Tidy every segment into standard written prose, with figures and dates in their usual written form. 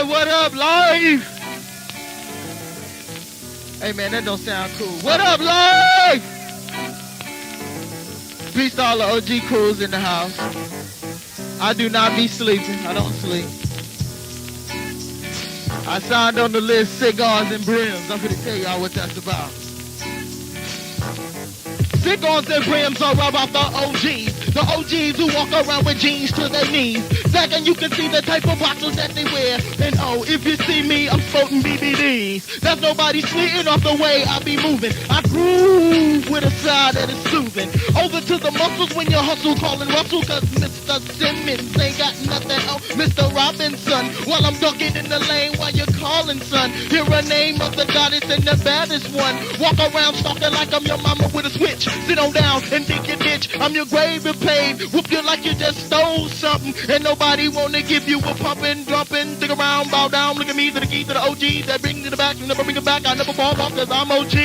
What up, life? Hey man, that don't sound cool. What up, life? Peace to all the OG crews in the house. I do not be sleeping. I don't sleep. I signed on the list, cigars and brims. I'm gonna tell y'all what that's about. Cigars and brims are about the OGs. The OGs who walk around with jeans to their knees. Second, you can see the type of boxers that they wear. And oh, if you see me, I'm sporting BBDs. There's nobody sleeping off the way I be moving. I groove with a side that is soothing. Over to the muscles when you hustle, calling Russell. Cause Mr. Simmons ain't got nothing on Mr. Robinson. While I'm ducking in the lane while you're calling, son. Hear a name of the goddess and the baddest one. Walk around stalking like I'm your mama with a switch. Sit on down and dig your ditch. I'm your grave and paid. Whoop you like you just stole something. And nobody wanna give you a pumping, dumping. Dig around, bow down, look at me to the key to the OG. That bring me to the back, you never bring it back. I never fall off cause I'm OG.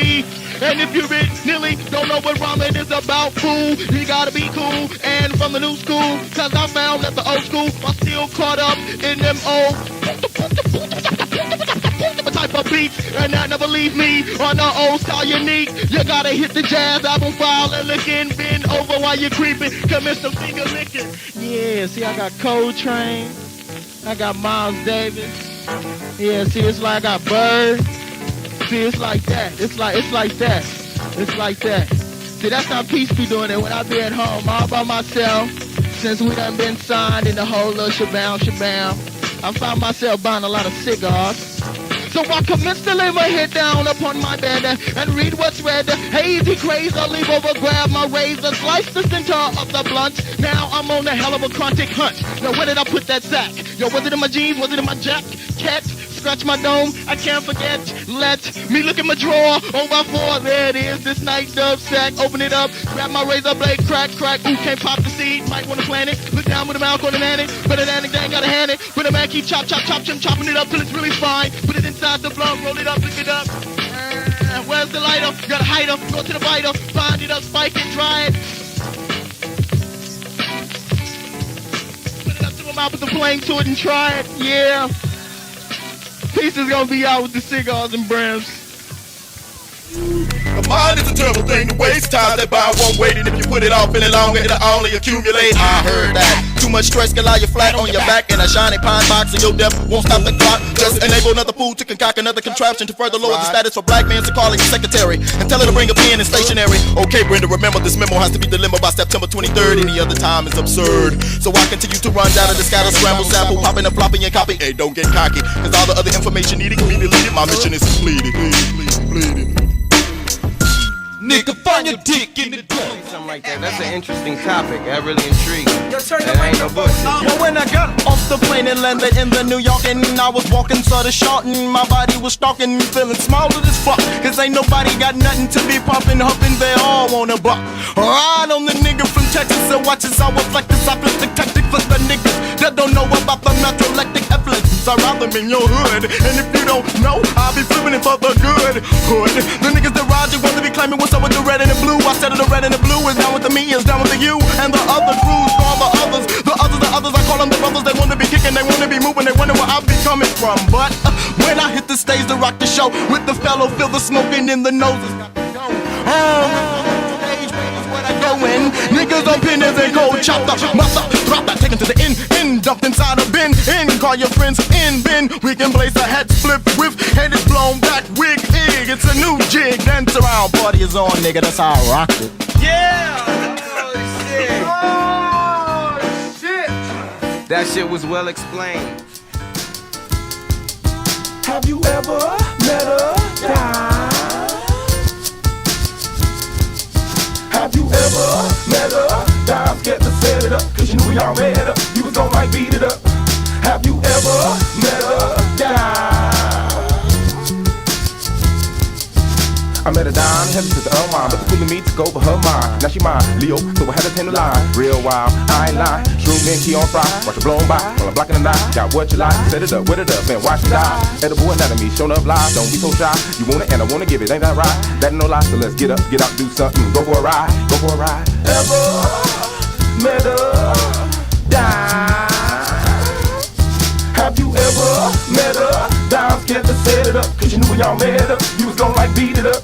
And if you really don't know what ramen is about, fool, you gotta be cool and from the new school. Cause I found that the old school are still caught up in them old type of beats, and that never leave me on the old style unique. You gotta hit the jazz album file and look in, bend over while you're creeping, commit some finger licking. Yeah, see I got Coltrane, I got Miles Davis. Yeah, see it's like I got Bird. See it's like that. It's like that. It's like that. See that's how P.E.A.C.E be doing it when I be at home all by myself. Since we done been signed in the whole little shabam. I found myself buying a lot of cigars. So I commence to lay my head down upon my bed and read what's read. Hazy craze, I'll leave over, grab my razor, slice the center of the blunt. Now I'm on a hell of a chronic hunt. Now where did I put that sack? Yo, was it in my jeans? Was it in my jacket? Scratch my dome, I can't forget. Let me look at my drawer. Oh, by four, there it is. This night dove sack. Open it up, grab my razor blade, crack. Ooh, can't pop the seed. Might wanna plant it. Look down with a mouth on an addict. But an addict ain't gotta hand it. But a man keep chopping it up till it's really fine. Put it inside the blunt, roll it up, pick it up. Where's the lighter? Gotta hide up, go to the biter, bind it up, spike it, dry it. Put it up to my mouth with the flame to it and try it. Yeah. P.E.A.C.E is gonna be out with the cigars and brims. A mind is a terrible thing to waste. Time that by one waiting. If you put it off any longer, it'll only accumulate. I heard that. Too much stress can lie you flat on your back in a shiny pine box, and your death won't stop the clock. Just enable another fool to concoct another contraption to further lower the status for black men. So call your secretary and tell her to bring a pen and stationery. Okay, Brenda, remember this memo has to be delivered by September 23rd. Any other time is absurd. So I continue to run down to the scatter, scramble, sample, popping and flopping and copy. Hey, don't get cocky, cause all the other information needed can be deleted. My mission is completed. Please. Nigga, find your dick in the dirt. Something like that. That's an interesting topic. That really intrigued me. That ain't no bullshit. Well, when I got off the plane and landed in the New York, and I was walking sort of short, and my body was stalking, feeling small as fuck. Cause ain't nobody got nothing to be pumping, humping, they all wanna buck. Ride on the nigga from Texas and watch us all reflect the opposite tactic for the niggas that don't know about the natural-electric effluence. I'd rather in your hood, and if you don't know, I'll be flipping it for the good hood. The niggas that ride you want to be claiming what's up with the red and the blue. I said the red and the blue is down with the me, is down with the you, and the other crews call the others. The others, I call them the brothers. They wanna be kicking, they wanna be moving, they wonder where I be coming from. But when I hit the stage to rock the show with the fellow, feel the smoking in the noses. Stage is what I go in. Niggas on pinners and cold chop the mother, drop that, take 'em to the end, dumped inside a bin. Call your friends in, bin. We can place a head flip with head is blown back, wig, egg. It's a new jig, dance around, party is on, nigga. That's how I rocked it. Yeah! Oh, shit! That shit was well explained. Have you ever met a guy? Have you ever met a guy? I'm scared to set it up, cause you knew y'all made up. You was gon' like beat it up. Have you ever met a guy? I met a dime, headed to the unwind, but the queen of me took over her mind. Now she mine, Leo, so I had to tend the line. Real wild, I ain't lying. Shroom and key on fry, watch it blown by while I'm blocking the night. Got what you like, set it up, wet it up, man, watch it die. Edible anatomy, showing up live, don't be so shy. You want it and I wanna give it, ain't that right? That ain't no lie, so let's get up, get out, do something, go for a ride, go for a ride. Ever met a guy? Have you ever met when y'all met her, you was gon' like beat it up.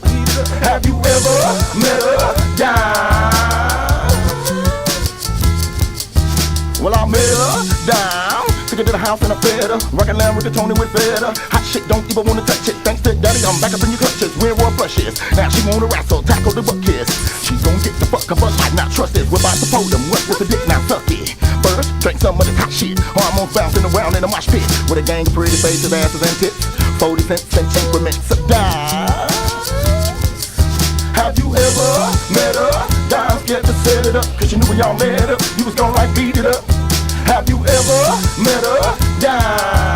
Have you ever met her down? Well, I met her down. Took her to the house and I fed her. Rockin' lamb with the Tony with better. Hot shit, don't even wanna touch it. Thanks to daddy, I'm back up in your clutches. We're war plushes. Now she wanna wrestle, tackle the butt kiss. She's gon' get the fuck of her life, not trust this. We're about to pull them. What's with the dick, now suck it. First, drink some of this hot shit. Hormones bouncing around in a mosh pit. With a gang of pretty faces, asses, and tits. 40 cents and increments of dimes. Have you ever met her? Dimes scared to set it up. Cause you knew when y'all met her, you was gon' like beat it up. Have you ever met her down?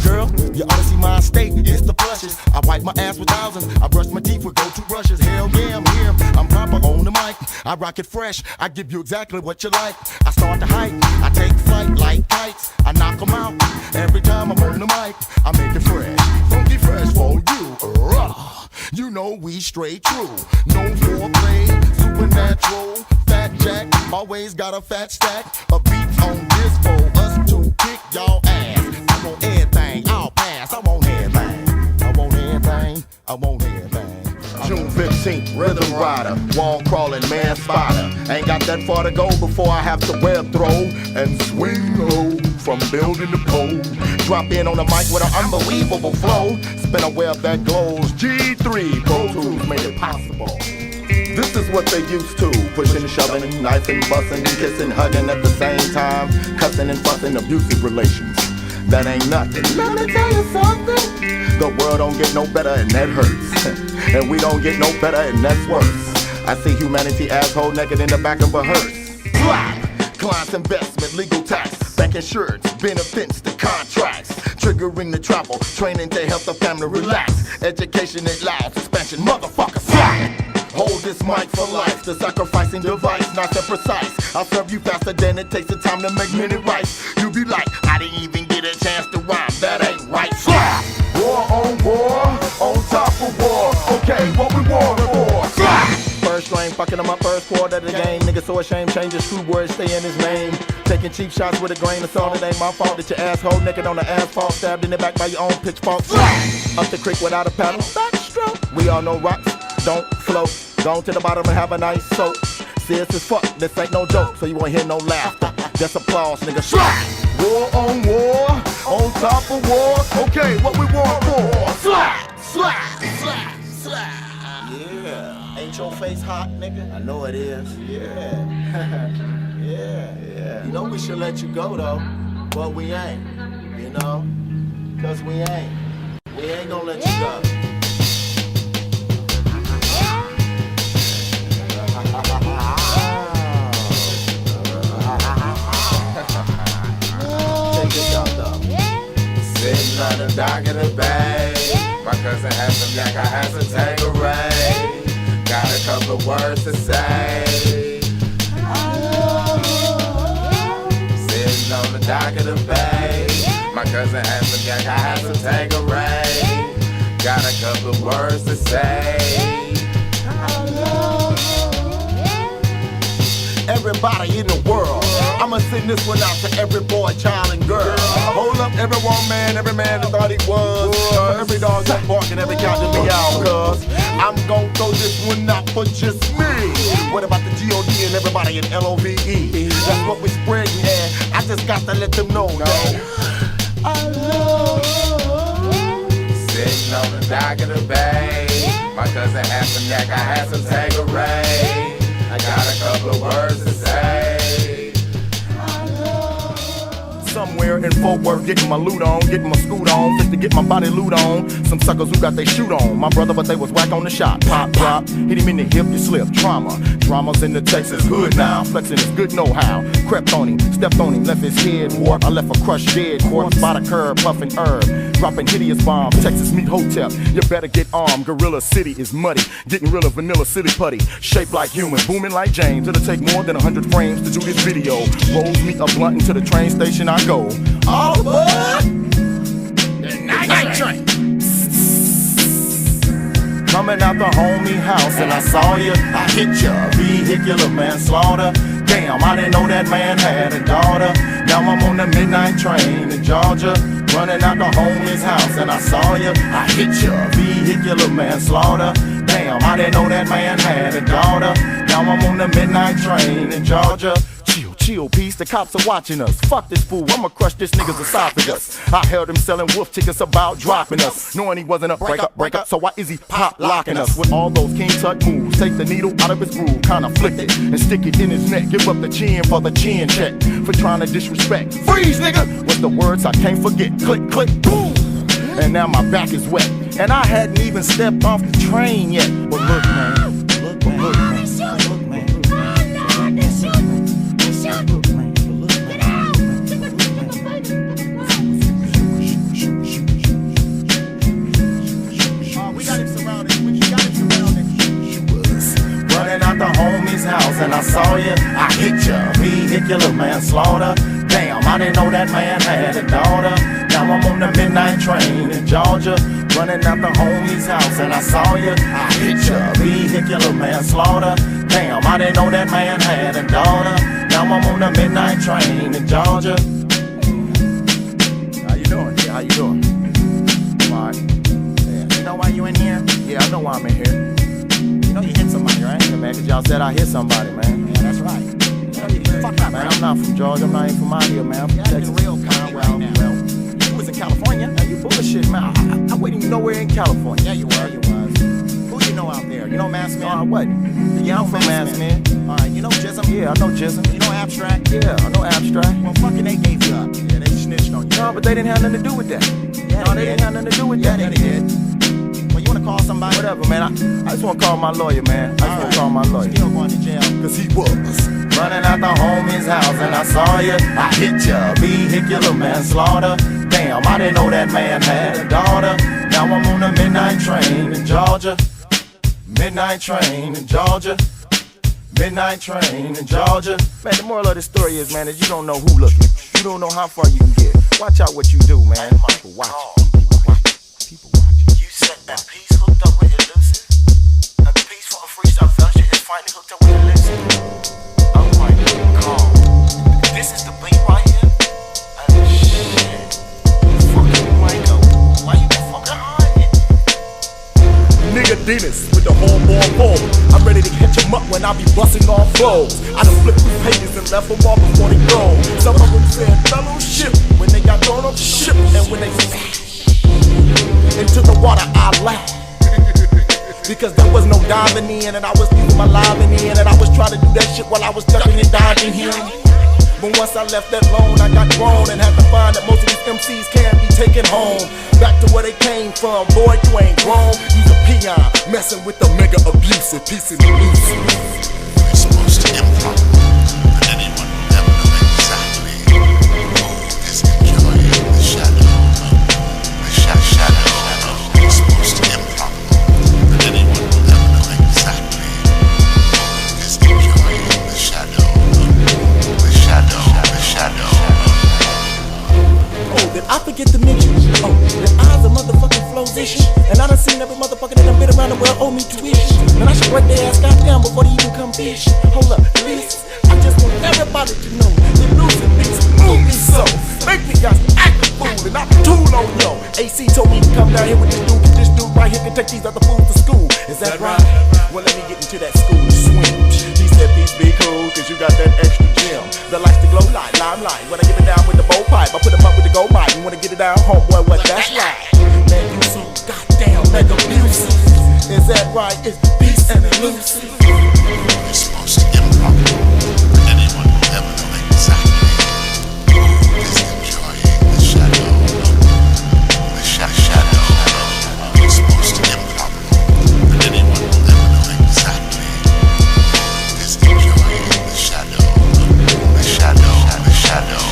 Girl, you ought to see my state, it's the flushes. I wipe my ass with thousands, I brush my teeth with go-to brushes. Hell yeah, I'm here, I'm proper on the mic. I rock it fresh, I give you exactly what you like. I start to hype, I take flight like kites. I knock 'em out, every time I'm on the mic. I make it fresh, funky fresh for you. You know we straight true, no foreplay, supernatural. Fat Jack, always got a fat stack. A beat on this for us to kick y'all ass. I want everything, I'll pass. I want everything, I want everything, I want everything. June 15th, Rhythm Rider, wall crawling, man spider. Ain't got that far to go before I have to web throw and swing low from building to pole. Drop in on the mic with an unbelievable flow. Spin a web that glows. G3 Pro Tools made it possible. This is what they used to, pushing and shoving, knifing, busting, kissing, hugging at the same time, cussing and fussing, abusive relations. That ain't nothing. Let me tell you something. The world don't get no better and that hurts. And we don't get no better and that's worse. I see humanity asshole naked in the back of a hearse. Slap! Clients investment, legal tax, bank insurance, benefits, the contracts, triggering the travel, training to help the family relax, education at loud, suspension, motherfucker, slap! Hold this mic for life, the sacrificing device, nice and precise. I'll serve you faster than it takes the time to make minute rice. You be like, I didn't even get a chance to rhyme, that ain't right. Slap! War, on top of war. Okay, what we war for? Slap! First lane, fucking on my first quarter of the game. Nigga so ashamed, change his true words, stay in his name. Taking cheap shots with a grain of salt, it ain't my fault that your asshole naked on the asphalt, stabbed in the back by your own pitchfork. Up the creek without a paddle, backstroke. We all know rocks don't float. Go to the bottom and have a nice soak. Serious as fuck, this ain't no joke, so you won't hear no laughter. Just applause, nigga. War, on top of war. Okay, what we want for? Slap, slap, slap, slap. Yeah, ain't your face hot, nigga? I know it is. Yeah, yeah. You know we should let you go though, but we ain't. You know, cause we ain't gonna let you go. Sitting on the dock of the bay, my cousin had some yak, I had some Tanqueray. Got a couple of words to say. Sitting on the dock of the bay, my cousin had some yak, I had some Tanqueray. Got a couple of words to say. Everybody in the world, I'ma send this one out to every boy, child, and girl. Hold up, every woman, every man that thought he was. Every dog that barking, every cat that meow, cuz I'm gon' throw this one out for just me. What about the G.O.D. and everybody in L.O.V.E? That's what we spread, man. I just got to let them know that I love. Sitting on the dock of the bay, my cousin had some yak, I had some Tanqueray. I got a couple of words to say. Somewhere in Fort Worth, getting my loot on, getting my scoot on, just to get my body loot on. Some suckers who got they shoot on. My brother, but they was whack on the shot. Pop, pop, hit him in the hip, you slip. Trauma, drama's in the Texas hood now. Flexing his good know-how. Crept on him, stepped on him, left his head warped. I left a crushed dead corpse by the curb, puffing herb. Dropping hideous bombs, Texas meet hotel. You better get armed, Gorilla City is muddy. Getting real of Vanilla City putty. Shaped like human, booming like James. It'll take more than 100 frames to do this video. Rolls me a blunt into the train station I go. All aboard! The night train. Coming out the homie house and I saw you. I hit ya, vehicular manslaughter. Damn, I didn't know that man had a daughter. Now I'm on the midnight train in Georgia, running out the homie's house and I saw you. I hit you, vehicular manslaughter. Damn, I didn't know that man had a daughter. Now I'm on the midnight train in Georgia. Chill, peace, the cops are watching us. Fuck this fool, I'ma crush this nigga's esophagus. I held him selling wolf tickets about dropping us, knowing he wasn't a break up, so why is he pop locking us? With all those King Tut moves, take the needle out of his groove, kinda flick it, and stick it in his neck. Give up the chin for the chin check, for trying to disrespect. Freeze, nigga! With the words I can't forget, click, click, boom! And now my back is wet, and I hadn't even stepped off the train yet. But look, man, look, man. Out the homie's house and I saw you. I hit ya, vehicular manslaughter. Damn, I didn't know that man had a daughter. Now I'm on the midnight train in Georgia, running out the homie's house and I saw you. I hit ya, vehicular manslaughter. Damn, I didn't know that man had a daughter. Now I'm on the midnight train in Georgia. How you doing? Yeah, how you doing? Fine. Yeah. You know why you in here? Yeah, I know why I'm in here. You know you hit somebody, right? Yeah, man, cause y'all said I hit somebody, man. Yeah, that's right. You know, fuck up, man. I'm not from Georgia. I'm not even from out here, man. I'm from Texas. Real kind. Well, you was in California. Now you bullshit, man. I wasn't even nowhere in California. Yeah, you were. You was. Who you know out there? You know Mass Man? No, I wasn't. Yeah, I'm from Mass Man. All right, you know Jism? Yeah, I know Jism. You know Abstract? Yeah, I know Abstract. Well, fucking they gave you up. Yeah, they snitched on you. No, but they didn't have nothing to do with that. Yeah, no, they didn't have nothing to do with that. Yeah, they did. You wanna call somebody? Whatever, man. I just wanna call my lawyer, man. I just wanna call my lawyer. Still going to jail, cause he was running out the homie's house and I saw you. I hit ya, vehicular manslaughter. Damn, I didn't know that man had a daughter. Now I'm on the midnight train in Georgia. Midnight train in Georgia. Midnight train in Georgia. Man, the moral of the story is, man, that you don't know who looking. You don't know how far you can get. Watch out what you do, man. People watch you. People watch you. That piece hooked up with elusive. That piece for a freestyle fellowship is finally hooked up with elusive. Oh my god. This is the beat right here? Oh shit. Fucking Michael. Why you been fucking hiding? Nigga Dennis with the hornball ball. I'm ready to catch him up when I be busting off flows. I done flipped through pages and left them all before they go. Some of them said fellowship when they got thrown off the ship. And when they into the water I laughed, because there was no diving in and I was leaving my live in and I was trying to do that shit while I was ducking and dodging him. But once I left that loan I got grown and had to find that most of these MCs can't be taken home. Back to where they came from, boy you ain't grown. You's a peon, messing with the mega abusive, piece of elusive. It's supposed to improbable that anyone will ever know exactly who is enjoying the shadow. Shadow. It's supposed to improbable that anyone will ever know exactly who is enjoying the shadow. The shadow. The shadow. Oh, did I forget to mention? Oh, the eyes are motherfucking flowsition. And I done seen every motherfucker that done been around the world owe me tuition. And I should break their ass goddamn before they even come fish. Hold up, please. I just want everybody to know that losing beats move me so. Make me guys act a fool and not too long, yo. AC told me to come down here with this dude, 'cause this dude right here can take these other fools to school. Is that right? Well, let me get into that school and swim. He said, peace be cool, 'cause you got that extra gem that likes to glow light, limelight. When I give it down with the bow pipe, I put him up with the gold mic. You wanna get it down, homeboy, what that's right. Man, you so goddamn mega abusive. Is that right? It's peace and elusive. It's supposed to improbable that anyone will ever know exactly who is enjoying the shadow. The shadow. It's supposed to improbable that anyone will ever know exactly who is enjoying the shadow. The shadow. The shadow.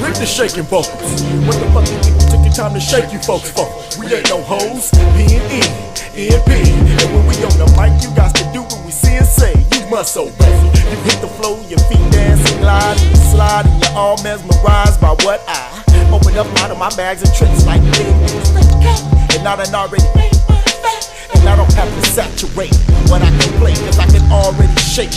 Rip the shaking vocals. What the fuck you people took your time to shake you folks for? We ain't no hoes. P.E.A.C.E. And when we on the mic, you got to do what we see and say. You must obey. You hit the flow, your feet dance and glide and you slide, and you're all mesmerized by what I open up out of my bags and tricks like big. And I done already made my back. And and I don't have to saturate what I can play, cause I can already shake,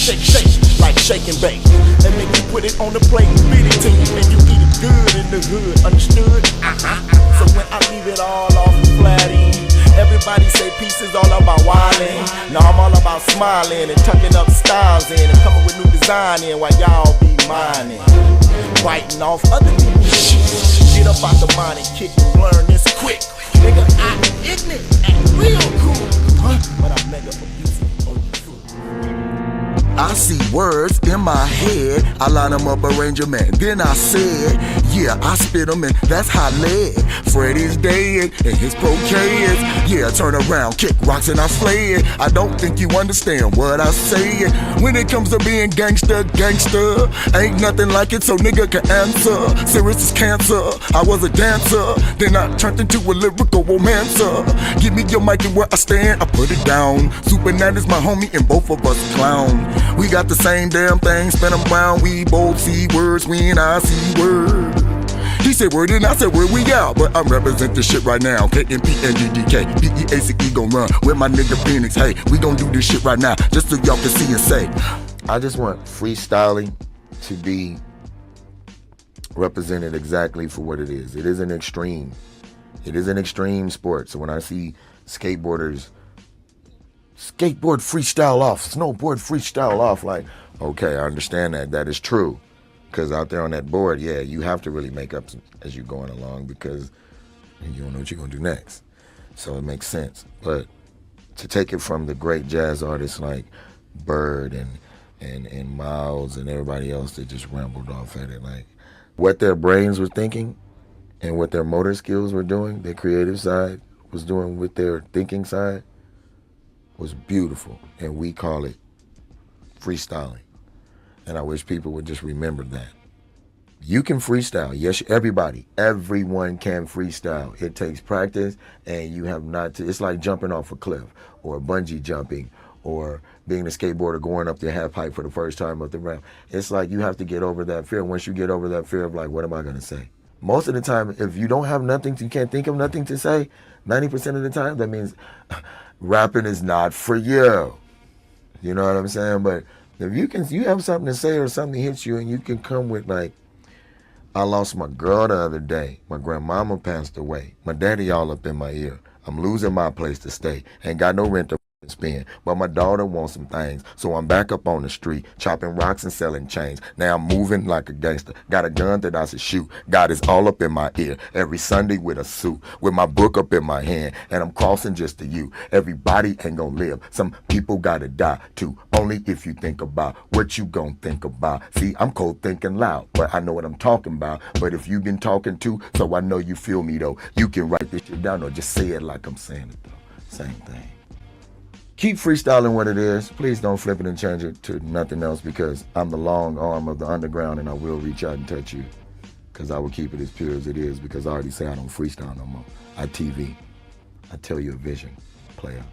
like shake and bake. And then you put it on the plate and feed it to you, and you eat it good in the hood, understood? So when I leave it all off flatty, everybody say peace is all about wildin'. Now I'm all about smiling and tucking up styles in and coming with new design in while y'all be mining, biting off other people's shit. Get up out the mind and kick and learn this quick. Nigga, I'm ignorant and real cool, but I'm mega abusive. Oh, you fool. I see words in my head, I line them up, arrange them, and then I said, yeah, I spit them, and that's how I led. Freddy's dead, and his pro-kids, yeah, turn around, kick rocks, and I slay it. I don't think you understand what I say. When it comes to being gangster, ain't nothing like it, so nigga can answer. Serious as cancer, I was a dancer, then I turned into a lyrical romancer. Give me your mic and where I stand, I put it down. Supernat is my homie, and both of us clown. We got the same damn thing, spin them round. We both see words, we and I see words. He said word and I said word, we out. But I'm representing shit right now. KMPNGDK, P.E.A.C.E gon' run with my nigga Phoenix. Hey, we gon' do this shit right now, just so y'all can see and say. I just want freestyling to be represented exactly for what it is. It is an extreme. It is an extreme sport. So when I see skateboarders skateboard freestyle off, snowboard freestyle off, like, okay, I understand that. That is true. Because out there on that board, yeah, you have to really make up as you're going along because you don't know what you're going to do next. So it makes sense. But to take it from the great jazz artists like Bird and Miles and everybody else that just rambled off at it, like what their brains were thinking and what their motor skills were doing, their creative side was doing with their thinking side, was beautiful, and we call it freestyling. And I wish people would just remember that. You can freestyle. Yes, everyone can freestyle. It takes practice, and you have not to, it's like jumping off a cliff or bungee jumping or being a skateboarder going up the half pipe for the first time up the ramp. It's like you have to get over that fear. Once you get over that fear of like, what am I gonna say? Most of the time, if you don't have nothing, you can't think of nothing to say, 90% of the time, that means rapping is not for you. You know what I'm saying? But if you have something to say or something hits you and you can come with like, I lost my girl the other day. My grandmama passed away. My daddy all up in my ear. I'm losing my place to stay. Ain't got no rent to spend. But my daughter wants some things. So I'm back up on the street, chopping rocks and selling chains. Now I'm moving like a gangster. Got a gun that I should shoot. God is all up in my ear. Every Sunday with a suit. With my book up in my hand. And I'm crossing just to you. Everybody ain't gonna live. Some people gotta die too. Only if you think about what you gonna think about. See, I'm cold thinking loud, but I know what I'm talking about. But if you've been talking too, so I know you feel me though. You can write this shit down or just say it like I'm saying it though. Same thing. Keep freestyling what it is. Please don't flip it and change it to nothing else because I'm the long arm of the underground and I will reach out and touch you because I will keep it as pure as it is because I already say I don't freestyle no more. I TV. I tell you a vision. Player.